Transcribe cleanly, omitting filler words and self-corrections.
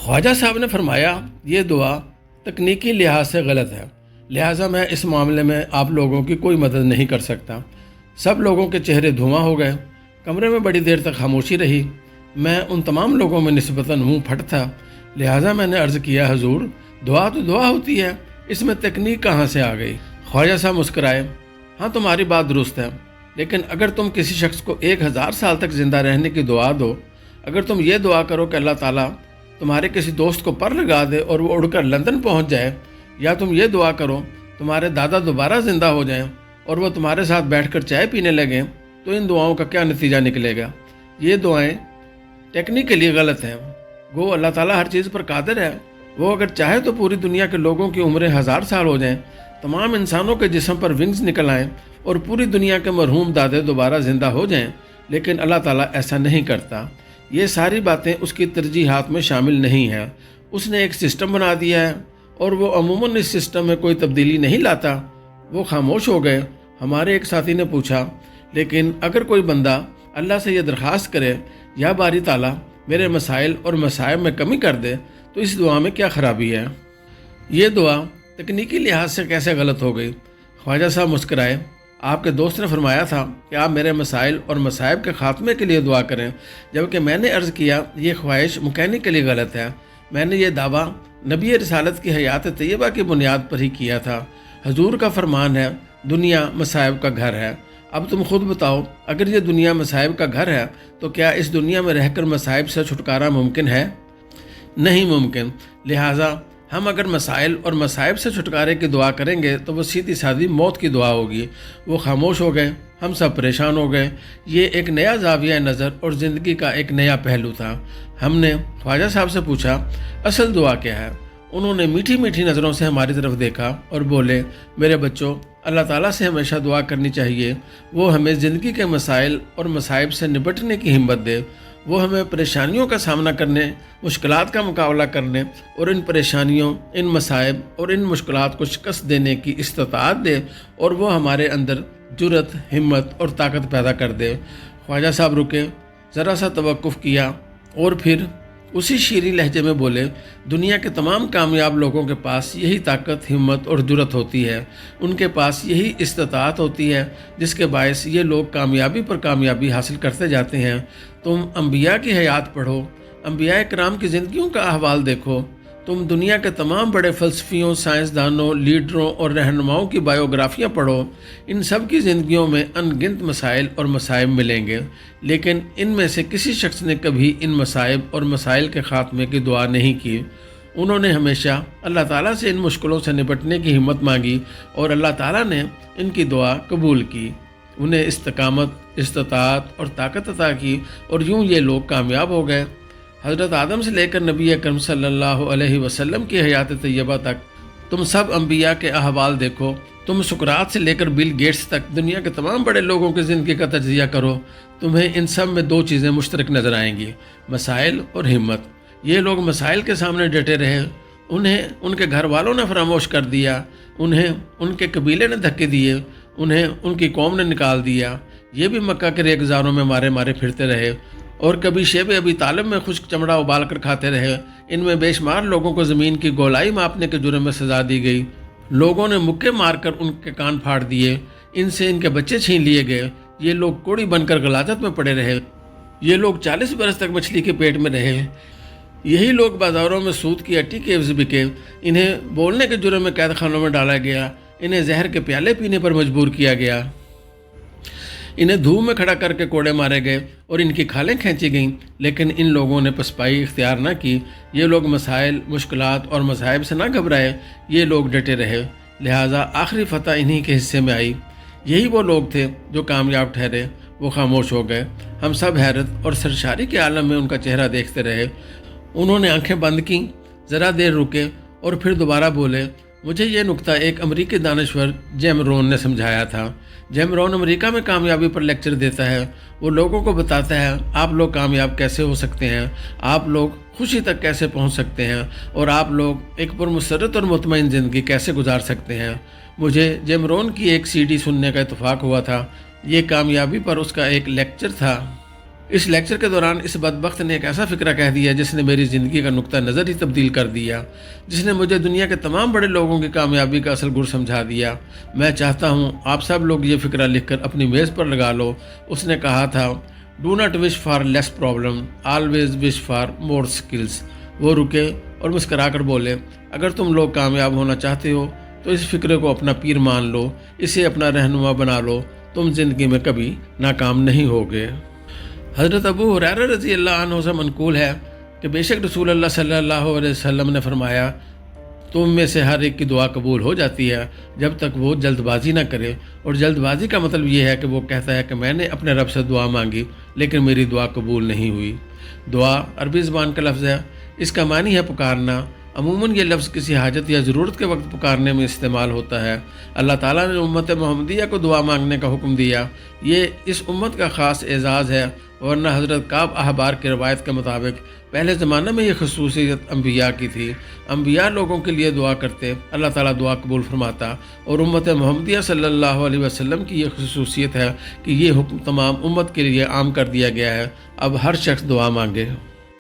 خواجہ صاحب نے فرمایا یہ دعا تکنیکی لحاظ سے غلط ہے، لہٰذا میں اس معاملے میں آپ لوگوں کی کوئی مدد نہیں کر سکتا۔ سب لوگوں کے چہرے دھواں ہو گئے، کمرے میں بڑی دیر تک خاموشی رہی۔ میں ان تمام لوگوں میں نسبتاً منہ پھٹ تھا، لہٰذا میں نے عرض کیا حضور دعا تو دعا ہوتی ہے، اس میں تکنیک کہاں سے آ گئی؟ خواجہ صاحب مسکرائے، ہاں تمہاری بات درست ہے، لیکن اگر تم کسی شخص کو 1000 سال تک زندہ رہنے کی دعا دو، اگر تم یہ دعا کرو کہ اللہ تعالیٰ تمہارے کسی دوست کو پر لگا دے اور وہ اڑ کر لندن پہنچ جائے، یا تم یہ دعا کرو تمہارے دادا دوبارہ زندہ ہو جائیں اور وہ تمہارے ساتھ بیٹھ کر چائے پینے لگیں، تو ان دعاؤں کا کیا نتیجہ نکلے گا؟ یہ دعائیں ٹیکنیکلی غلط ہیں۔ گو اللہ تعالیٰ ہر چیز پر قادر ہے، وہ اگر چاہے تو پوری دنیا کے لوگوں کی عمریں 1000 سال ہو جائیں، تمام انسانوں کے جسم پر ونگز نکل آئیں اور پوری دنیا کے مرحوم دادے دوبارہ زندہ ہو جائیں، لیکن اللہ تعالیٰ ایسا نہیں کرتا۔ یہ ساری باتیں اس کی ترجیحات میں شامل نہیں ہیں۔ اس نے ایک سسٹم بنا دیا ہے اور وہ عموماً اس سسٹم میں کوئی تبدیلی نہیں لاتا۔ وہ خاموش ہو گئے۔ ہمارے ایک ساتھی نے پوچھا، لیکن اگر کوئی بندہ اللہ سے یہ درخواست کرے یا باری تعالیٰ میرے مسائل اور مصائب میں کمی کر دے تو اس دعا میں کیا خرابی ہے؟ یہ دعا تکنیکی لحاظ سے کیسے غلط ہو گئی؟ خواجہ صاحب مسکرائے، آپ کے دوست نے فرمایا تھا کہ آپ میرے مسائل اور مصائب کے خاتمے کے لیے دعا کریں، جبکہ میں نے عرض کیا یہ خواہش مکینیکلی غلط ہے۔ میں نے یہ دعویٰ نبی رسالت کی حیات طیبہ کی بنیاد پر ہی کیا تھا۔ حضور کا فرمان ہے دنیا مصائب کا گھر ہے۔ اب تم خود بتاؤ، اگر یہ دنیا مصائب کا گھر ہے تو کیا اس دنیا میں رہ کر مصائب سے چھٹکارا ممکن ہے؟ نہیں ممکن۔ لہٰذا ہم اگر مسائل اور مصائب سے چھٹکارے کی دعا کریں گے تو وہ سیدھی سادھی موت کی دعا ہوگی۔ وہ خاموش ہو گئے، ہم سب پریشان ہو گئے۔ یہ ایک نیا زاویہ نظر اور زندگی کا ایک نیا پہلو تھا۔ ہم نے خواجہ صاحب سے پوچھا اصل دعا کیا ہے؟ انہوں نے میٹھی میٹھی نظروں سے ہماری طرف دیکھا اور بولے، میرے بچوں، اللہ تعالیٰ سے ہمیشہ دعا کرنی چاہیے وہ ہمیں زندگی کے مسائل اور مصائب سے نپٹنے کی ہمت دے، وہ ہمیں پریشانیوں کا سامنا کرنے، مشکلات کا مقابلہ کرنے اور ان پریشانیوں، ان مصائب اور ان مشکلات کو شکست دینے کی استطاعت دے، اور وہ ہمارے اندر جرأت، ہمت اور طاقت پیدا کر دے۔ خواجہ صاحب رکے، ذرا سا توقف کیا اور پھر اسی شیریں لہجے میں بولے، دنیا کے تمام کامیاب لوگوں کے پاس یہی طاقت، ہمت اور جرأت ہوتی ہے، ان کے پاس یہی استطاعت ہوتی ہے جس کے باعث یہ لوگ کامیابی پر کامیابی حاصل کرتے جاتے ہیں۔ تم انبیاء کی حیات پڑھو، انبیاء کرام کی زندگیوں کا احوال دیکھو، تم دنیا کے تمام بڑے فلسفیوں، سائنسدانوں، لیڈروں اور رہنماؤں کی بایوگرافیاں پڑھو، ان سب کی زندگیوں میں ان گنت مسائل اور مصائب ملیں گے، لیکن ان میں سے کسی شخص نے کبھی ان مصائب اور مسائل کے خاتمے کی دعا نہیں کی۔ انہوں نے ہمیشہ اللہ تعالیٰ سے ان مشکلوں سے نپٹنے کی ہمت مانگی اور اللہ تعالیٰ نے ان کی دعا قبول کی، انہیں استقامت، استطاعت اور طاقت عطا کی، اور یوں یہ لوگ کامیاب ہو گئے۔ حضرت آدم سے لے کر نبی اکرم صلی اللہ علیہ وسلم کی حیات طیبہ تک تم سب انبیاء کے احوال دیکھو، تم سقراط سے لے کر بل گیٹس تک دنیا کے تمام بڑے لوگوں کی زندگی کا تجزیہ کرو، تمہیں ان سب میں 2 چیزیں مشترک نظر آئیں گی، مسائل اور ہمت۔ یہ لوگ مسائل کے سامنے ڈٹے رہے، انہیں ان کے گھر والوں نے فراموش کر دیا، انہیں ان کے قبیلے نے دھکے دیے، انہیں ان کی قوم نے نکال دیا، یہ بھی مکہ کے ریگزاروں میں مارے مارے پھرتے رہے، اور کبھی شیب ابی طالب میں خشک چمڑا ابال کر کھاتے رہے۔ ان میں بے شمار لوگوں کو زمین کی گولائی ماپنے کے جرم میں سزا دی گئی، لوگوں نے مکے مار کر ان کے کان پھاڑ دیے، ان سے ان کے بچے چھین لیے گئے، یہ لوگ کوڑی بن کر غلاظت میں پڑے رہے، یہ لوگ 40 برس تک مچھلی کے پیٹ میں رہے، یہی لوگ بازاروں میں سود کی اٹی کے عوض بکے، انہیں بولنے کے جرم میں قید خانوں میں ڈالا گیا، انہیں زہر کے پیالے پینے پر مجبور کیا گیا، انہیں دھوپ میں کھڑا کر کے کوڑے مارے گئے اور ان کی کھالیں کھینچی گئیں، لیکن ان لوگوں نے پسپائی اختیار نہ کی۔ یہ لوگ مسائل، مشکلات اور مصائب سے نہ گھبرائے، یہ لوگ ڈٹے رہے، لہٰذا آخری فتح انہی کے حصے میں آئی۔ یہی وہ لوگ تھے جو کامیاب ٹھہرے۔ وہ خاموش ہو گئے، ہم سب حیرت اور سرشاری کے عالم میں ان کا چہرہ دیکھتے رہے۔ انہوں نے آنکھیں بند کیں، ذرا دیر رکے اور پھر دوبارہ بولے، مجھے یہ نکتہ ایک امریکی دانشور جیم رون نے سمجھایا تھا۔ جیم رون امریکہ میں کامیابی پر لیکچر دیتا ہے، وہ لوگوں کو بتاتا ہے آپ لوگ کامیاب کیسے ہو سکتے ہیں، آپ لوگ خوشی تک کیسے پہنچ سکتے ہیں، اور آپ لوگ ایک پرمسرت اور مطمئن زندگی کیسے گزار سکتے ہیں۔ مجھے جیم رون کی ایک CD سننے کا اتفاق ہوا تھا، یہ کامیابی پر اس کا ایک لیکچر تھا۔ اس لیکچر کے دوران اس بدبخت نے ایک ایسا فکرہ کہہ دیا جس نے میری زندگی کا نقطہ نظر ہی تبدیل کر دیا، جس نے مجھے دنیا کے تمام بڑے لوگوں کی کامیابی کا اصل گر سمجھا دیا۔ میں چاہتا ہوں آپ سب لوگ یہ فکرہ لکھ کر اپنی میز پر لگا لو۔ اس نے کہا تھا، do not wish for less problem, always wish for more skills. وہ رکے اور مسکرا کر بولے، اگر تم لوگ کامیاب ہونا چاہتے ہو تو اس فکرے کو اپنا پیر مان لو، اسے اپنا رہنما بنا لو، تم زندگی میں کبھی ناکام نہیں ہوگے۔ حضرت ابو ہریرہ رضی اللہ عنہ سے منقول ہے کہ بے شک رسول اللہ صلی اللہ علیہ وسلم نے فرمایا، تم میں سے ہر ایک کی دعا قبول ہو جاتی ہے جب تک وہ جلد بازی نہ کرے، اور جلد بازی کا مطلب یہ ہے کہ وہ کہتا ہے کہ میں نے اپنے رب سے دعا مانگی لیکن میری دعا قبول نہیں ہوئی۔ دعا عربی زبان کا لفظ ہے، اس کا معنی ہے پکارنا۔ عموماً یہ لفظ کسی حاجت یا ضرورت کے وقت پکارنے میں استعمال ہوتا ہے۔ اللہ تعالیٰ نے امت محمدیہ کو دعا مانگنے کا حکم دیا، یہ اس امت کا خاص اعزاز ہے، ورنہ حضرت کعب احبار کی روایت کے مطابق پہلے زمانے میں یہ خصوصیت انبیاء کی تھی۔ انبیاء لوگوں کے لیے دعا کرتے، اللہ تعالیٰ دعا قبول فرماتا، اور امت محمدیہ صلی اللہ علیہ وسلم کی یہ خصوصیت ہے کہ یہ حکم تمام امت کے لیے عام کر دیا گیا ہے، اب ہر شخص دعا مانگے۔